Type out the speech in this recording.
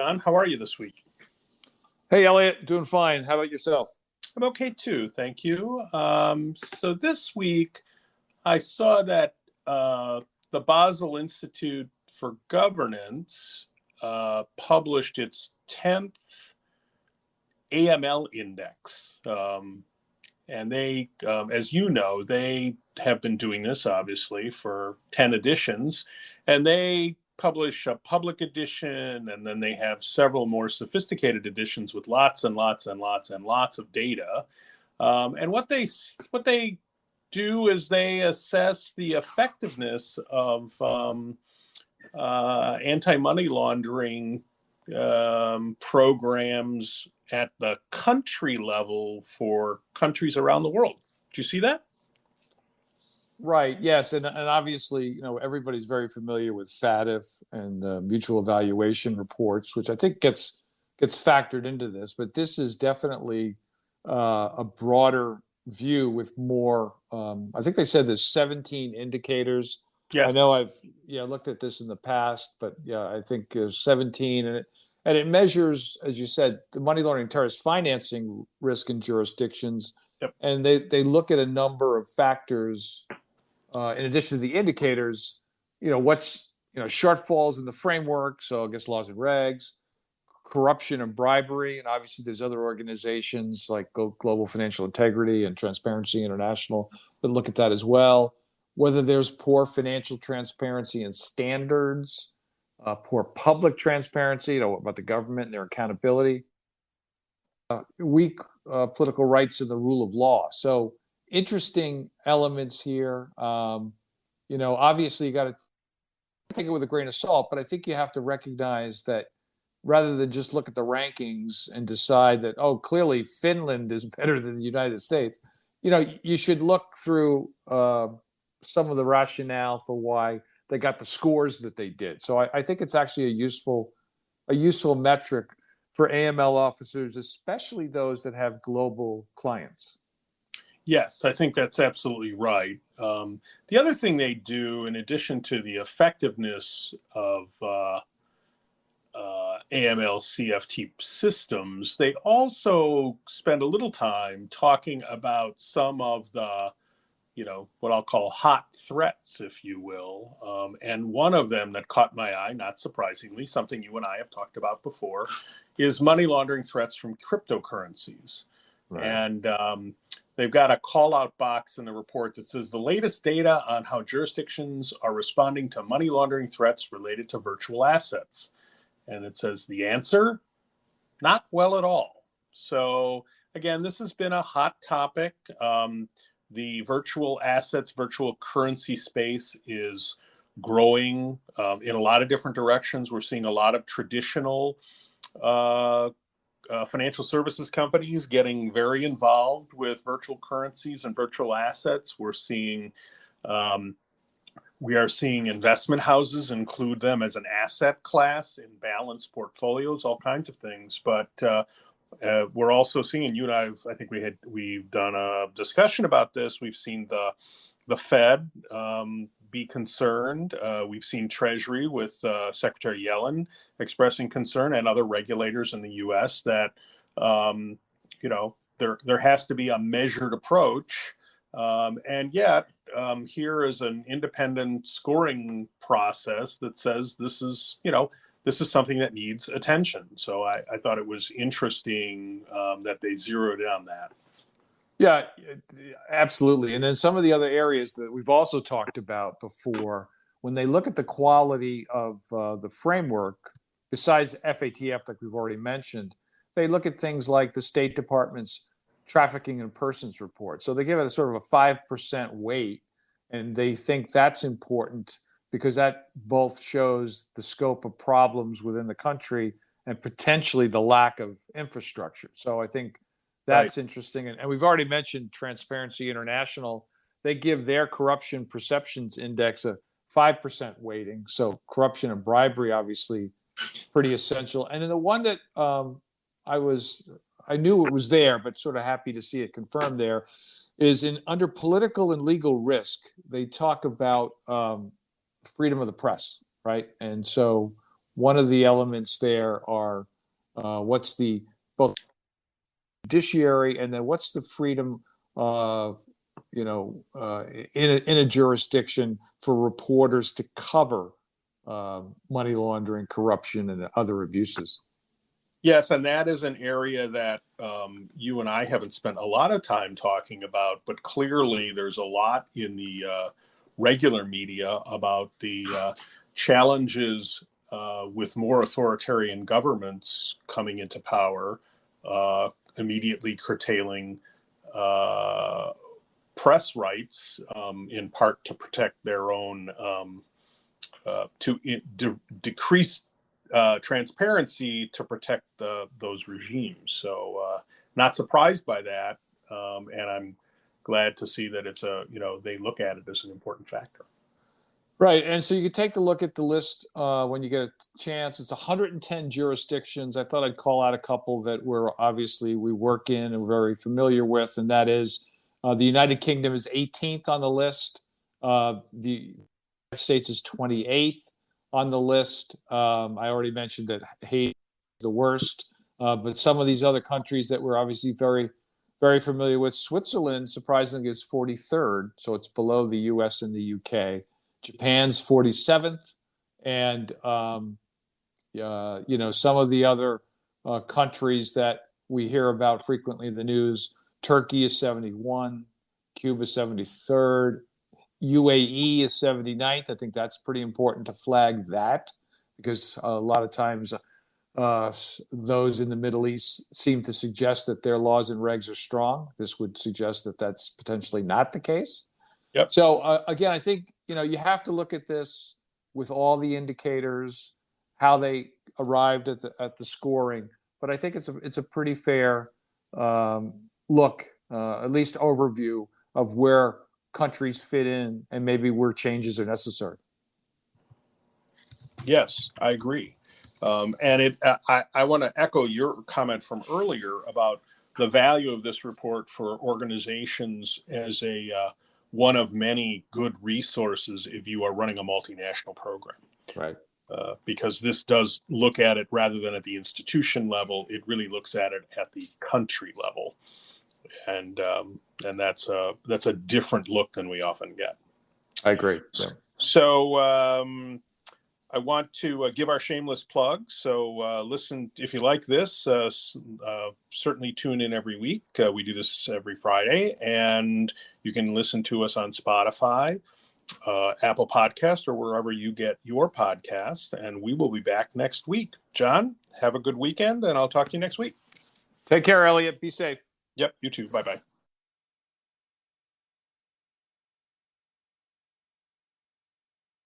John. How are you this week? Hey, Elliot, doing fine. How about yourself? I'm okay too, thank you. So this week, I saw that the Basel Institute for Governance published its 10th AML Index. And they, as you know, they have been doing this obviously for 10 editions, and they publish a public edition, and then they have several more sophisticated editions with lots and lots and lots and lots of data. And what they do is they assess the effectiveness of anti-money laundering programs at the country level for countries around the world. Do you see that? Right. Yes, and obviously, everybody's very familiar with FATF and the mutual evaluation reports, which I think gets factored into this. But this is definitely a broader view with more. I think they said there's 17 indicators. I Yes. know I've looked at this in the past, but yeah, I think there's 17, and it measures, as you said, the money laundering terrorist financing risk in jurisdictions. Yep. And they look at a number of factors in addition to the indicators. What's shortfalls in the framework. So I guess laws and regs, corruption and bribery, and obviously there's other organizations like Global Financial Integrity and Transparency International that look at that as well. Whether there's poor financial transparency and standards, poor public transparency, about the government and their accountability, weak political rights and the rule of law. So interesting elements here. Obviously you got to take it with a grain of salt, but I think you have to recognize that rather than just look at the rankings and decide that, oh, clearly Finland is better than the United States, you should look through some of the rationale for why they got the scores that they did. So I think it's actually a useful metric for AML officers, especially those that have global clients. Yes, I think that's absolutely right. The other thing they do, in addition to the effectiveness of AML CFT systems, they also spend a little time talking about some of the what I'll call hot threats, if you will. And one of them that caught my eye, not surprisingly, something you and I have talked about before, is money laundering threats from cryptocurrencies. Right. And they've got a call out box in the report that says the latest data on how jurisdictions are responding to money laundering threats related to virtual assets. And it says the answer, not well at all. So again, this has been a hot topic. The virtual assets, virtual currency space is growing in a lot of different directions. We're seeing a lot of traditional financial services companies getting very involved with virtual currencies and virtual assets. We are seeing investment houses include them as an asset class in balanced portfolios, all kinds of things. But we're also seeing, you and I think we've done a discussion about this. We've seen the Fed be concerned. We've seen Treasury with Secretary Yellen expressing concern, and other regulators in the U.S. that there has to be a measured approach. And yet, here is an independent scoring process that says this is something that needs attention. So I thought it was interesting that they zeroed in on that. Yeah, absolutely. And then some of the other areas that we've also talked about before, when they look at the quality of the framework, besides FATF, like we've already mentioned, they look at things like the State Department's trafficking in persons report. So they give it a sort of a 5% weight, and they think that's important because that both shows the scope of problems within the country and potentially the lack of infrastructure. So I think that's right. Interesting. And we've already mentioned Transparency International. They give their corruption perceptions index a 5% weighting. So corruption and bribery, obviously, pretty essential. And then the one that I knew it was there, but sort of happy to see it confirmed there, is under political and legal risk. They talk about freedom of the press, right? And so one of the elements there are what's the both judiciary, and then what's the freedom, in a jurisdiction for reporters to cover money laundering, corruption, and other abuses. Yes, and that is an area that you and I haven't spent a lot of time talking about, but clearly there's a lot in the regular media about the challenges with more authoritarian governments coming into power, immediately curtailing press rights, in part to protect their own, decrease transparency to protect those regimes. So not surprised by that. And I'm glad to see that they look at it as an important factor. Right. And so you can take a look at the list when you get a chance. It's 110 jurisdictions. I thought I'd call out a couple that we work in and we're very familiar with. And that is the United Kingdom is 18th on the list. The United States is 28th on the list. I already mentioned that Haiti is the worst. But some of these other countries that we're obviously very, very familiar with, Switzerland, surprisingly, is 43rd. So it's below the US and the UK. Japan's 47th, and some of the other countries that we hear about frequently in the news. Turkey is 71, Cuba 73rd, UAE is 79th. I think that's pretty important to flag that, because a lot of times those in the Middle East seem to suggest that their laws and regs are strong. This would suggest that that's potentially not the case. Yep. So again, I think you have to look at this with all the indicators, how they arrived at the scoring. But I think it's a pretty fair look, at least overview of where countries fit in and maybe where changes are necessary. Yes, I agree. And I want to echo your comment from earlier about the value of this report for organizations as one of many good resources if you are running a multinational program. Right. Because this does look at it rather than at the institution level. It really looks at it at the country level, and that's a different look than we often get. I agree. Yeah. So I want to give our shameless plug. So listen, if you like this, certainly tune in every week. We do this every Friday, and you can listen to us on Spotify, Apple Podcast, or wherever you get your podcasts. And we will be back next week. John, have a good weekend, and I'll talk to you next week. Take care, Elliot. Be safe. Yep, you too. Bye-bye.